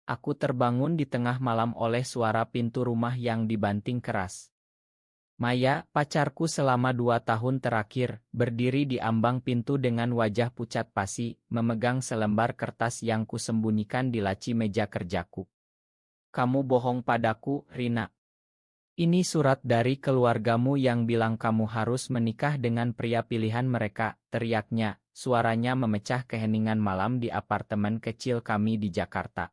Aku terbangun di tengah malam oleh suara pintu rumah yang dibanting keras. Maya, pacarku selama 2 tahun terakhir, berdiri di ambang pintu dengan wajah pucat pasi, memegang selembar kertas yang kusembunyikan di laci meja kerjaku. Kamu bohong padaku, Rina. Ini surat dari keluargamu yang bilang kamu harus menikah dengan pria pilihan mereka, teriaknya, suaranya memecah keheningan malam di apartemen kecil kami di Jakarta.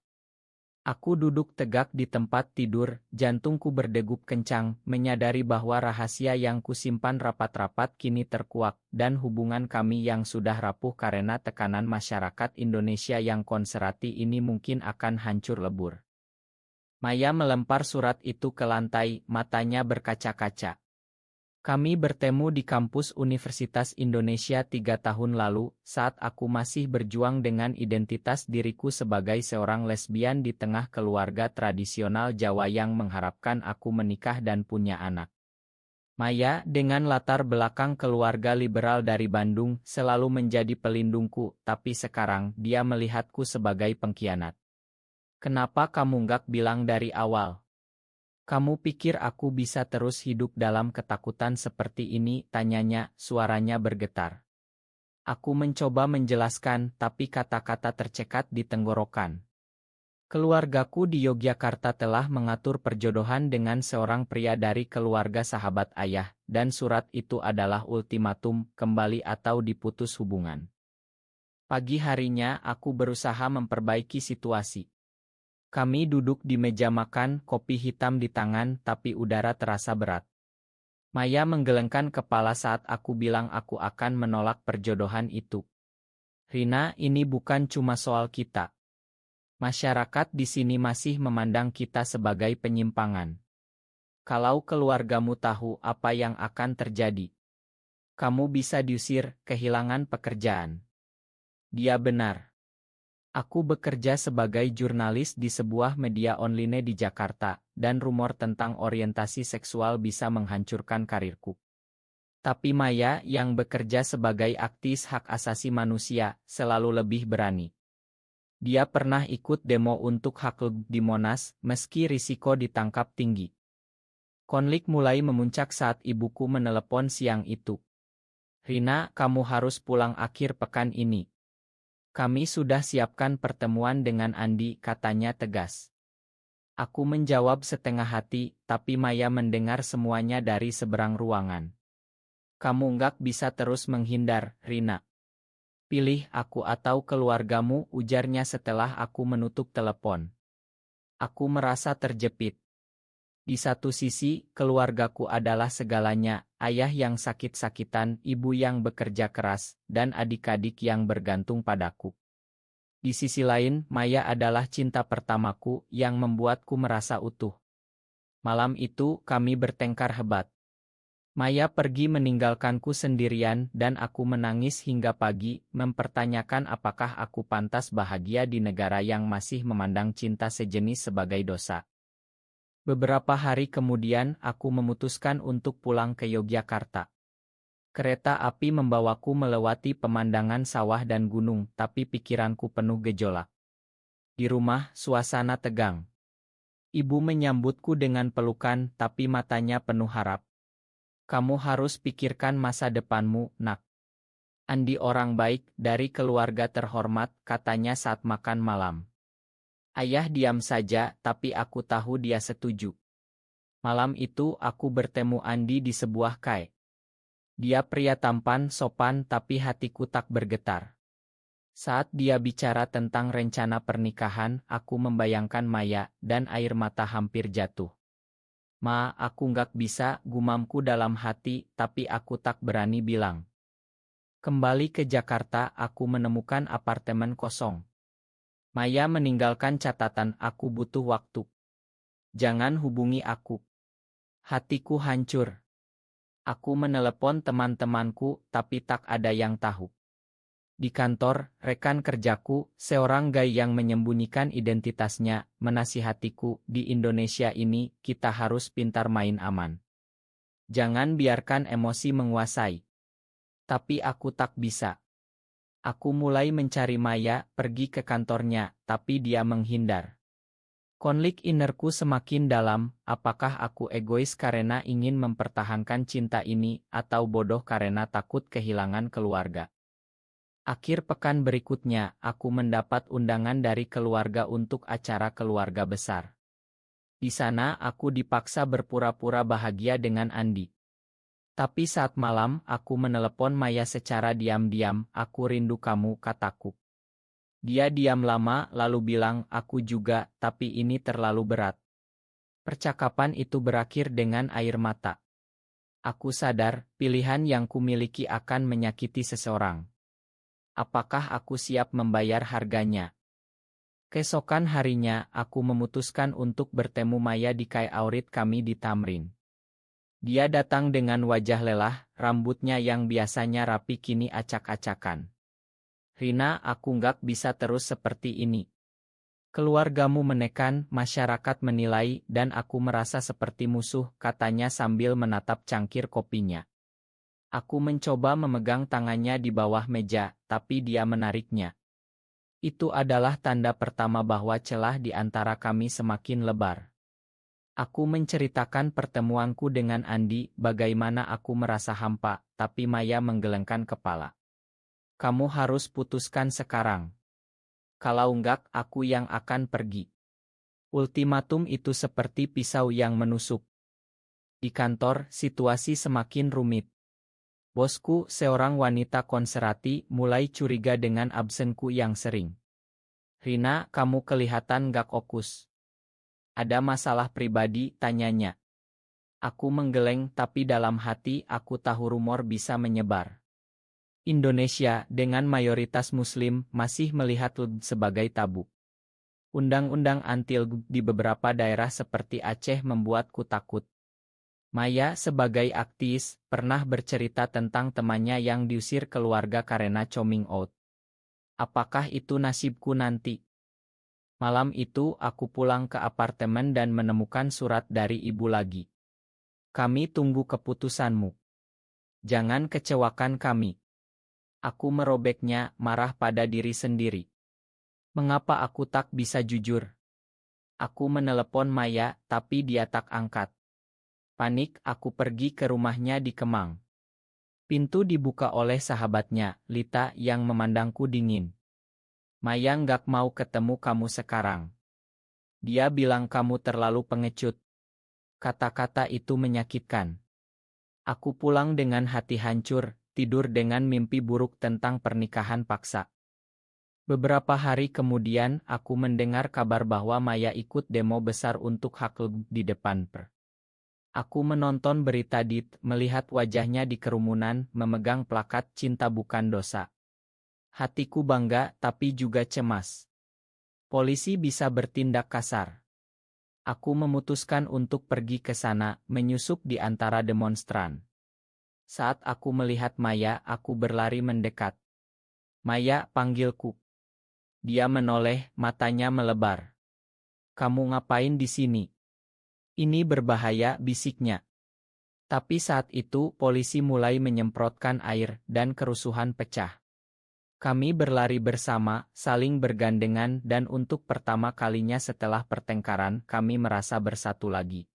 Aku duduk tegak di tempat tidur, jantungku berdegup kencang, menyadari bahwa rahasia yang kusimpan rapat-rapat kini terkuak, dan hubungan kami yang sudah rapuh karena tekanan masyarakat Indonesia yang konservatif ini mungkin akan hancur lebur. Maya melempar surat itu ke lantai, matanya berkaca-kaca. Kami bertemu di kampus Universitas Indonesia 3 tahun lalu, saat aku masih berjuang dengan identitas diriku sebagai seorang lesbian di tengah keluarga tradisional Jawa yang mengharapkan aku menikah dan punya anak. Maya, dengan latar belakang keluarga liberal dari Bandung, selalu menjadi pelindungku, tapi sekarang dia melihatku sebagai pengkhianat. Kenapa kamu nggak bilang dari awal? Kamu pikir aku bisa terus hidup dalam ketakutan seperti ini? Tanyanya, suaranya bergetar. Aku mencoba menjelaskan, tapi kata-kata tercekat di tenggorokan. Keluargaku di Yogyakarta telah mengatur perjodohan dengan seorang pria dari keluarga sahabat ayah, dan surat itu adalah ultimatum, kembali atau diputus hubungan. Pagi harinya aku berusaha memperbaiki situasi. Kami duduk di meja makan, kopi hitam di tangan, tapi udara terasa berat. Maya menggelengkan kepala saat aku bilang aku akan menolak perjodohan itu. Rina, ini bukan cuma soal kita. Masyarakat di sini masih memandang kita sebagai penyimpangan. Kalau keluargamu tahu apa yang akan terjadi, kamu bisa diusir, kehilangan pekerjaan. Dia benar. Aku bekerja sebagai jurnalis di sebuah media online di Jakarta, dan rumor tentang orientasi seksual bisa menghancurkan karirku. Tapi Maya yang bekerja sebagai aktivis hak asasi manusia, selalu lebih berani. Dia pernah ikut demo untuk hak di Monas, meski risiko ditangkap tinggi. Konflik mulai memuncak saat ibuku menelepon siang itu. Rina, kamu harus pulang akhir pekan ini. Kami sudah siapkan pertemuan dengan Andi, katanya tegas. Aku menjawab setengah hati, tapi Maya mendengar semuanya dari seberang ruangan. Kamu nggak bisa terus menghindar, Rina. Pilih aku atau keluargamu, ujarnya setelah aku menutup telepon. Aku merasa terjepit. Di satu sisi, keluargaku adalah segalanya, ayah yang sakit-sakitan, ibu yang bekerja keras, dan adik-adik yang bergantung padaku. Di sisi lain, Maya adalah cinta pertamaku yang membuatku merasa utuh. Malam itu, kami bertengkar hebat. Maya pergi meninggalkanku sendirian dan aku menangis hingga pagi, mempertanyakan apakah aku pantas bahagia di negara yang masih memandang cinta sejenis sebagai dosa. Beberapa hari kemudian, aku memutuskan untuk pulang ke Yogyakarta. Kereta api membawaku melewati pemandangan sawah dan gunung, tapi pikiranku penuh gejolak. Di rumah, suasana tegang. Ibu menyambutku dengan pelukan, tapi matanya penuh harap. Kamu harus pikirkan masa depanmu, nak. Andi orang baik, dari keluarga terhormat, katanya saat makan malam. Ayah diam saja, tapi aku tahu dia setuju. Malam itu aku bertemu Andi di sebuah cafe. Dia pria tampan, sopan, tapi hatiku tak bergetar. Saat dia bicara tentang rencana pernikahan, aku membayangkan Maya, dan air mata hampir jatuh. Ma, aku nggak bisa, gumamku dalam hati, tapi aku tak berani bilang. Kembali ke Jakarta, aku menemukan apartemen kosong. Maya meninggalkan catatan, aku butuh waktu. Jangan hubungi aku. Hatiku hancur. Aku menelepon teman-temanku, tapi tak ada yang tahu. Di kantor, rekan kerjaku, seorang gay yang menyembunyikan identitasnya, menasihatiku, di Indonesia ini, kita harus pintar main aman. Jangan biarkan emosi menguasai. Tapi aku tak bisa. Aku mulai mencari Maya, pergi ke kantornya, tapi dia menghindar. Konflik innerku semakin dalam, apakah aku egois karena ingin mempertahankan cinta ini, atau bodoh karena takut kehilangan keluarga. Akhir pekan berikutnya, aku mendapat undangan dari keluarga untuk acara keluarga besar. Di sana aku dipaksa berpura-pura bahagia dengan Andi. Tapi saat malam, aku menelepon Maya secara diam-diam, "Aku rindu kamu," kataku. Dia diam lama lalu bilang, "Aku juga, tapi ini terlalu berat." Percakapan itu berakhir dengan air mata. Aku sadar, pilihan yang kumiliki akan menyakiti seseorang. Apakah aku siap membayar harganya? Keesokan harinya, aku memutuskan untuk bertemu Maya di Kai Aurit kami di Tamrin. Dia datang dengan wajah lelah, rambutnya yang biasanya rapi kini acak-acakan. "Rina, aku nggak bisa terus seperti ini. Keluargamu menekan, masyarakat menilai, dan aku merasa seperti musuh," katanya sambil menatap cangkir kopinya. Aku mencoba memegang tangannya di bawah meja, tapi dia menariknya. Itu adalah tanda pertama bahwa celah di antara kami semakin lebar. Aku menceritakan pertemuanku dengan Andi, bagaimana aku merasa hampa, tapi Maya menggelengkan kepala. "Kamu harus putuskan sekarang. Kalau enggak, aku yang akan pergi." Ultimatum itu seperti pisau yang menusuk. Di kantor, situasi semakin rumit. Bosku, seorang wanita konservati, mulai curiga dengan absenku yang sering. "Rina, kamu kelihatan gak fokus. Ada masalah pribadi?" tanyanya. Aku menggeleng, tapi dalam hati aku tahu rumor bisa menyebar. Indonesia, dengan mayoritas Muslim, masih melihat LGBT sebagai tabu. Undang-undang anti-LGBT di beberapa daerah seperti Aceh membuatku takut. Maya, sebagai aktivis, pernah bercerita tentang temannya yang diusir keluarga karena coming out. Apakah itu nasibku nanti? Malam itu, aku pulang ke apartemen dan menemukan surat dari ibu lagi. "Kami tunggu keputusanmu. Jangan kecewakan kami." Aku merobeknya, marah pada diri sendiri. Mengapa aku tak bisa jujur? Aku menelepon Maya, tapi dia tak angkat. Panik, aku pergi ke rumahnya di Kemang. Pintu dibuka oleh sahabatnya, Lita, yang memandangku dingin. "Maya nggak mau ketemu kamu sekarang. Dia bilang kamu terlalu pengecut." Kata-kata itu menyakitkan. Aku pulang dengan hati hancur, tidur dengan mimpi buruk tentang pernikahan paksa. Beberapa hari kemudian, aku mendengar kabar bahwa Maya ikut demo besar untuk hak LGBT di depan per. Aku menonton berita melihat wajahnya di kerumunan, memegang plakat "Cinta Bukan Dosa." Hatiku bangga, tapi juga cemas. Polisi bisa bertindak kasar. Aku memutuskan untuk pergi ke sana, menyusup di antara demonstran. Saat aku melihat Maya, aku berlari mendekat. "Maya," panggilku. Dia menoleh, matanya melebar. "Kamu ngapain di sini? Ini berbahaya," bisiknya. Tapi saat itu, polisi mulai menyemprotkan air, dan kerusuhan pecah. Kami berlari bersama, saling bergandengan, dan untuk pertama kalinya setelah pertengkaran, kami merasa bersatu lagi.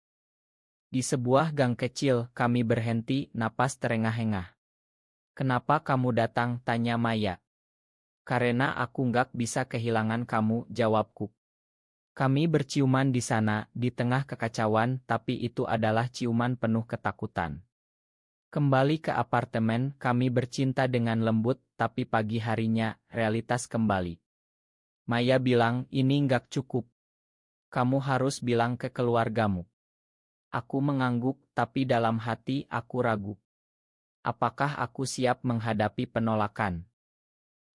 Di sebuah gang kecil, kami berhenti, napas terengah-engah. "Kenapa kamu datang?" tanya Maya. "Karena aku nggak bisa kehilangan kamu," jawabku. Kami berciuman di sana, di tengah kekacauan, tapi itu adalah ciuman penuh ketakutan. Kembali ke apartemen, kami bercinta dengan lembut, tapi pagi harinya, realitas kembali. Maya bilang, "Ini nggak cukup. Kamu harus bilang ke keluargamu." Aku mengangguk, tapi dalam hati aku ragu. Apakah aku siap menghadapi penolakan?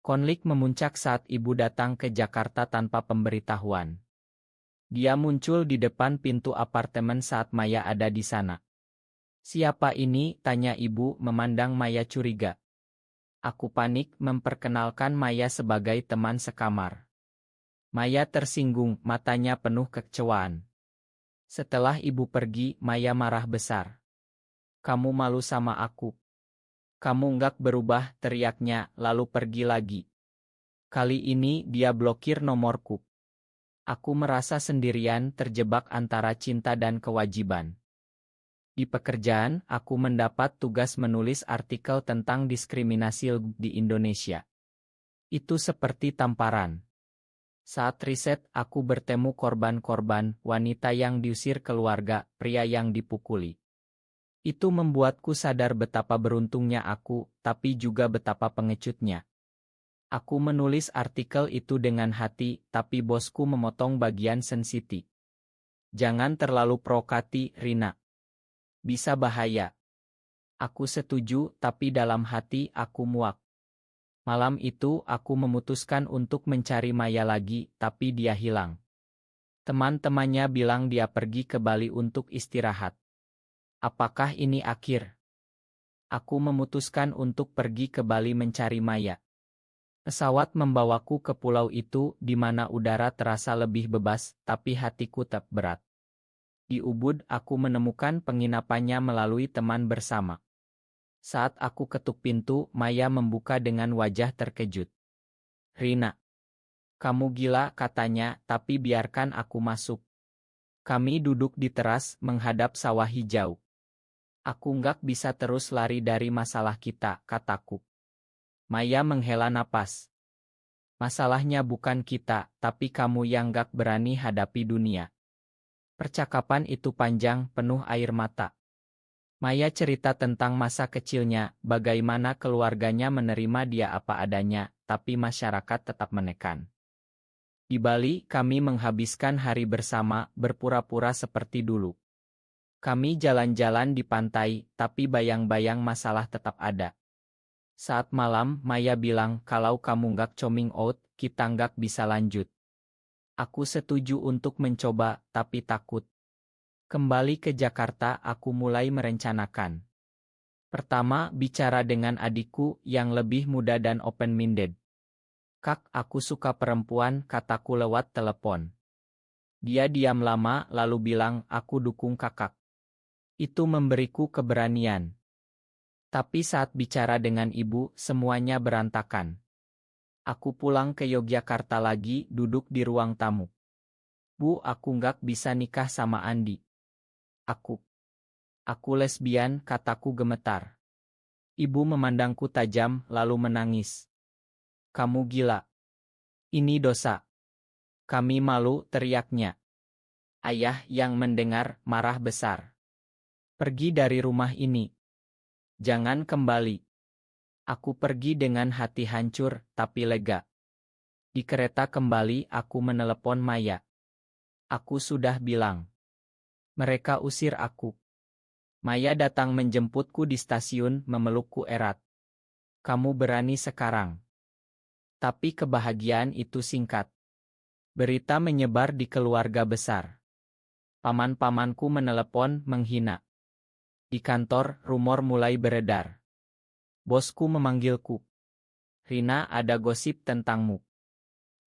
Konflik memuncak saat ibu datang ke Jakarta tanpa pemberitahuan. Dia muncul di depan pintu apartemen saat Maya ada di sana. "Siapa ini?" tanya ibu, memandang Maya curiga. Aku panik, memperkenalkan Maya sebagai teman sekamar. Maya tersinggung, matanya penuh kekecewaan. Setelah ibu pergi, Maya marah besar. "Kamu malu sama aku? Kamu nggak berubah," teriaknya, lalu pergi lagi. Kali ini dia blokir nomorku. Aku merasa sendirian terjebak antara cinta dan kewajiban. Di pekerjaan, aku mendapat tugas menulis artikel tentang diskriminasi di Indonesia. Itu seperti tamparan. Saat riset, aku bertemu korban-korban, wanita yang diusir keluarga, pria yang dipukuli. Itu membuatku sadar betapa beruntungnya aku, tapi juga betapa pengecutnya. Aku menulis artikel itu dengan hati, tapi bosku memotong bagian sensitif. Jangan terlalu provokasi, Rina. Bisa bahaya. Aku setuju, tapi dalam hati aku muak. Malam itu aku memutuskan untuk mencari Maya lagi, tapi dia hilang. Teman-temannya bilang dia pergi ke Bali untuk istirahat. Apakah ini akhir? Aku memutuskan untuk pergi ke Bali mencari Maya. Pesawat membawaku ke pulau itu di mana udara terasa lebih bebas, tapi hatiku tetap berat. Di Ubud aku menemukan penginapannya melalui teman bersama. Saat aku ketuk pintu, Maya membuka dengan wajah terkejut. Rina, kamu gila katanya, tapi biarkan aku masuk. Kami duduk di teras menghadap sawah hijau. Aku nggak bisa terus lari dari masalah kita, kataku. Maya menghela napas. Masalahnya bukan kita, tapi kamu yang nggak berani hadapi dunia. Percakapan itu panjang, penuh air mata. Maya cerita tentang masa kecilnya, bagaimana keluarganya menerima dia apa adanya, tapi masyarakat tetap menekan. Di Bali, kami menghabiskan hari bersama, berpura-pura seperti dulu. Kami jalan-jalan di pantai, tapi bayang-bayang masalah tetap ada. Saat malam, Maya bilang kalau kamu nggak coming out, kita nggak bisa lanjut. Aku setuju untuk mencoba, tapi takut. Kembali ke Jakarta, aku mulai merencanakan. Pertama, bicara dengan adikku yang lebih muda dan open-minded. Kak, aku suka perempuan, kataku lewat telepon. Dia diam lama lalu bilang, aku dukung kakak. Itu memberiku keberanian. Tapi saat bicara dengan ibu, semuanya berantakan. Aku pulang ke Yogyakarta lagi, duduk di ruang tamu. Bu, aku nggak bisa nikah sama Andi. Aku lesbian, kataku gemetar. Ibu memandangku tajam, lalu menangis. Kamu gila. Ini dosa. Kami malu, teriaknya. Ayah yang mendengar, marah besar. Pergi dari rumah ini. Jangan kembali. Aku pergi dengan hati hancur, tapi lega. Di kereta kembali, aku menelepon Maya. Aku sudah bilang. Mereka usir aku. Maya datang menjemputku di stasiun, memelukku erat. Kamu berani sekarang. Tapi kebahagiaan itu singkat. Berita menyebar di keluarga besar. Paman-pamanku menelepon, menghina. Di kantor, rumor mulai beredar. Bosku memanggilku. Rina, ada gosip tentangmu.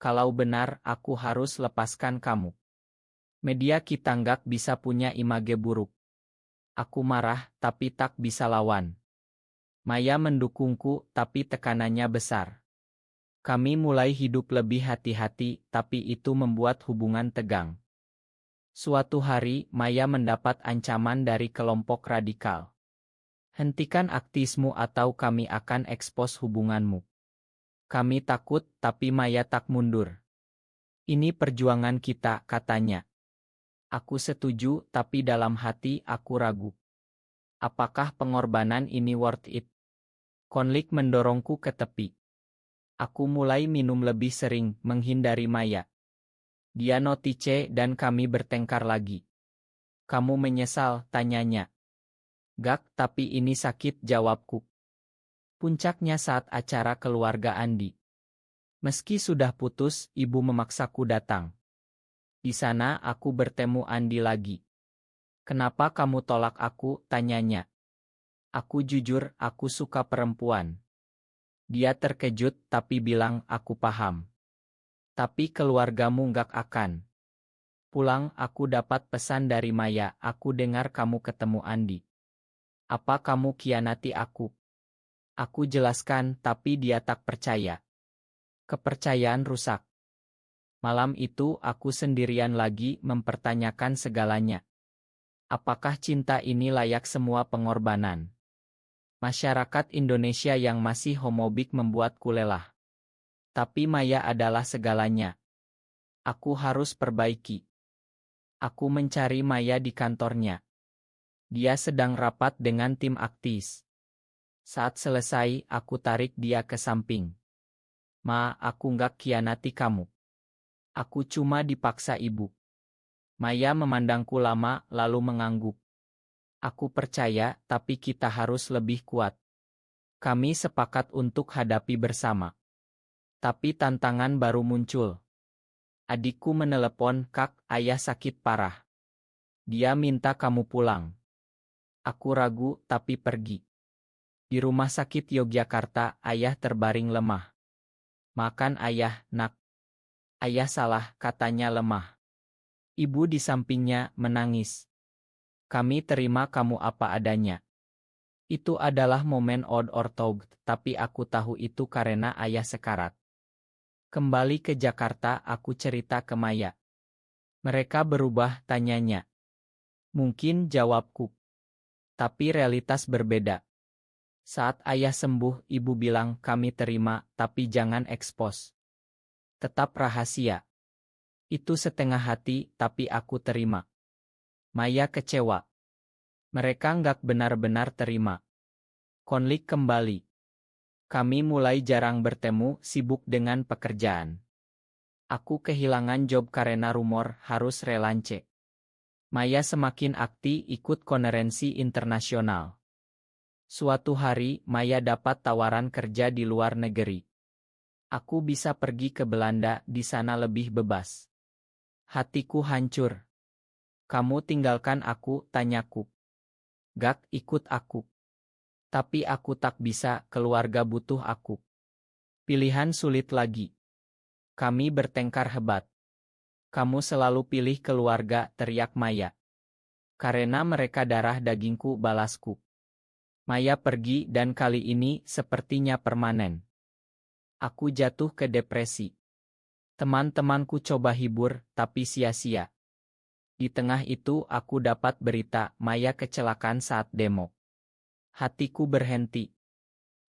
Kalau benar, aku harus lepaskan kamu. Media kita nggak bisa punya image buruk. Aku marah, tapi tak bisa lawan. Maya mendukungku, tapi tekanannya besar. Kami mulai hidup lebih hati-hati, tapi itu membuat hubungan tegang. Suatu hari, Maya mendapat ancaman dari kelompok radikal. Hentikan aktivismu atau kami akan ekspos hubunganmu. Kami takut, tapi Maya tak mundur. Ini perjuangan kita, katanya. Aku setuju, tapi dalam hati aku ragu. Apakah pengorbanan ini worth it? Konflik mendorongku ke tepi. Aku mulai minum lebih sering, menghindari Maya. Dia notice dan kami bertengkar lagi. Kamu menyesal, tanyanya. Gak, tapi ini sakit, jawabku. Puncaknya saat acara keluarga Andi. Meski sudah putus, ibu memaksaku datang. Di sana aku bertemu Andi lagi. Kenapa kamu tolak aku, tanyanya. Aku jujur, aku suka perempuan. Dia terkejut tapi bilang, aku paham. Tapi keluargamu nggak akan. Pulang, aku dapat pesan dari Maya, aku dengar kamu ketemu Andi. Apa kamu khianati aku? Aku jelaskan, tapi dia tak percaya. Kepercayaan rusak. Malam itu aku sendirian lagi mempertanyakan segalanya. Apakah cinta ini layak semua pengorbanan? Masyarakat Indonesia yang masih homofobik membuatku lelah. Tapi Maya adalah segalanya. Aku harus perbaiki. Aku mencari Maya di kantornya. Dia sedang rapat dengan tim aktis. Saat selesai, aku tarik dia ke samping. Ma, aku nggak khianati kamu. Aku cuma dipaksa ibu. Maya memandangku lama lalu mengangguk. Aku percaya, tapi kita harus lebih kuat. Kami sepakat untuk hadapi bersama. Tapi tantangan baru muncul. Adikku menelepon, Kak, ayah sakit parah. Dia minta kamu pulang. Aku ragu, tapi pergi. Di rumah sakit Yogyakarta, ayah terbaring lemah. Makan ayah, nak. Ayah salah, katanya lemah. Ibu di sampingnya menangis. Kami terima kamu apa adanya. Itu adalah momen odd or taught, tapi aku tahu itu karena ayah sekarat. Kembali ke Jakarta, aku cerita ke Maya. Mereka berubah, tanyanya. Mungkin, jawabku. Tapi realitas berbeda. Saat ayah sembuh, ibu bilang, kami terima, tapi jangan ekspos. Tetap rahasia. Itu setengah hati, tapi aku terima. Maya kecewa. Mereka nggak benar-benar terima. Konflik kembali. Kami mulai jarang bertemu, sibuk dengan pekerjaan. Aku kehilangan job karena rumor harus relance. Maya semakin aktif ikut konferensi internasional. Suatu hari, Maya dapat tawaran kerja di luar negeri. Aku bisa pergi ke Belanda, di sana lebih bebas. Hatiku hancur. Kamu tinggalkan aku, tanyaku. Gak, ikut aku. Tapi aku tak bisa, keluarga butuh aku. Pilihan sulit lagi. Kami bertengkar hebat. Kamu selalu pilih keluarga, teriak Maya. Karena mereka darah dagingku, balasku. Maya pergi dan kali ini sepertinya permanen. Aku jatuh ke depresi. Teman-temanku coba hibur, tapi sia-sia. Di tengah itu aku dapat berita Maya kecelakaan saat demo. Hatiku berhenti.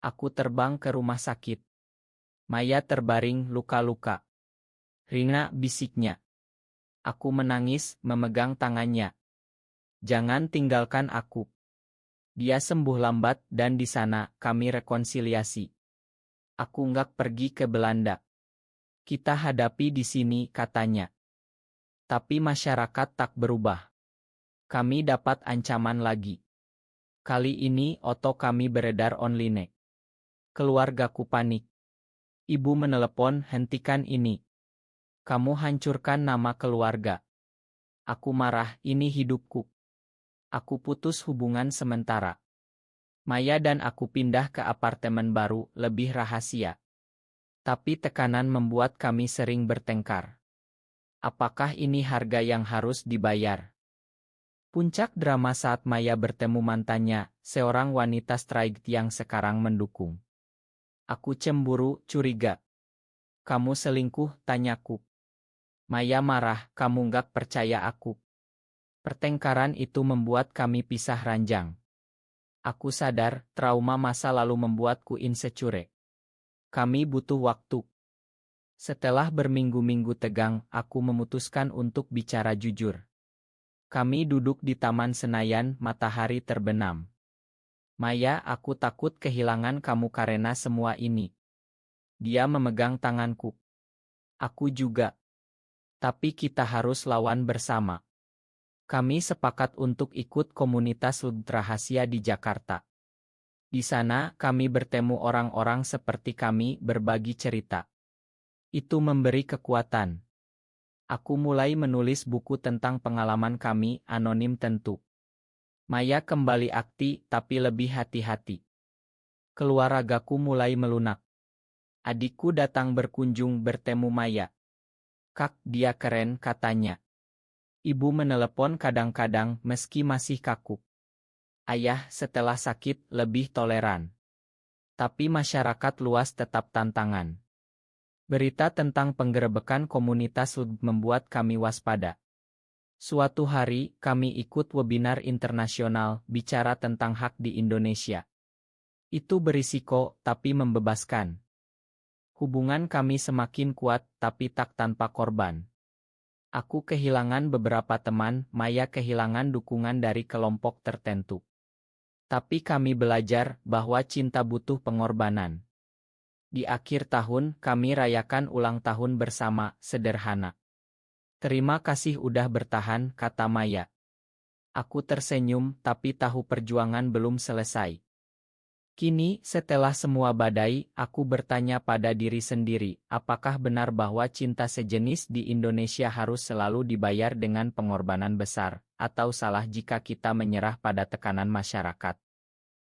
Aku terbang ke rumah sakit. Maya terbaring luka-luka. Rina, bisiknya. Aku menangis, memegang tangannya. Jangan tinggalkan aku. Dia sembuh lambat dan di sana kami rekonsiliasi. Aku nggak pergi ke Belanda. Kita hadapi di sini, katanya. Tapi masyarakat tak berubah. Kami dapat ancaman lagi. Kali ini oto kami beredar online. Keluargaku panik. Ibu menelepon, hentikan ini. Kamu hancurkan nama keluarga. Aku marah, ini hidupku. Aku putus hubungan sementara. Maya dan aku pindah ke apartemen baru, lebih rahasia. Tapi tekanan membuat kami sering bertengkar. Apakah ini harga yang harus dibayar? Puncak drama saat Maya bertemu mantannya, seorang wanita straight yang sekarang mendukung. Aku cemburu, curiga. Kamu selingkuh, tanyaku. Maya marah, kamu nggak percaya aku. Pertengkaran itu membuat kami pisah ranjang. Aku sadar, trauma masa lalu membuatku insecure. Kami butuh waktu. Setelah berminggu-minggu tegang, aku memutuskan untuk bicara jujur. Kami duduk di Taman Senayan, matahari terbenam. Maya, aku takut kehilangan kamu karena semua ini. Dia memegang tanganku. Aku juga. Tapi kita harus lawan bersama. Kami sepakat untuk ikut komunitas rahasia di Jakarta. Di sana, kami bertemu orang-orang seperti kami berbagi cerita. Itu memberi kekuatan. Aku mulai menulis buku tentang pengalaman kami, anonim tentu. Maya kembali aktif, tapi lebih hati-hati. Keluargaku mulai melunak. Adikku datang berkunjung bertemu Maya. Kak, dia keren, katanya. Ibu menelepon kadang-kadang meski masih kaku. Ayah setelah sakit lebih toleran. Tapi masyarakat luas tetap tantangan. Berita tentang penggerebekan komunitas LGBTI membuat kami waspada. Suatu hari, kami ikut webinar internasional bicara tentang hak di Indonesia. Itu berisiko, tapi membebaskan. Hubungan kami semakin kuat, tapi tak tanpa korban. Aku kehilangan beberapa teman, Maya kehilangan dukungan dari kelompok tertentu. Tapi kami belajar bahwa cinta butuh pengorbanan. Di akhir tahun, kami rayakan ulang tahun bersama, sederhana. Terima kasih udah bertahan, kata Maya. Aku tersenyum, tapi tahu perjuangan belum selesai. Kini, setelah semua badai, aku bertanya pada diri sendiri, apakah benar bahwa cinta sejenis di Indonesia harus selalu dibayar dengan pengorbanan besar, atau salah jika kita menyerah pada tekanan masyarakat?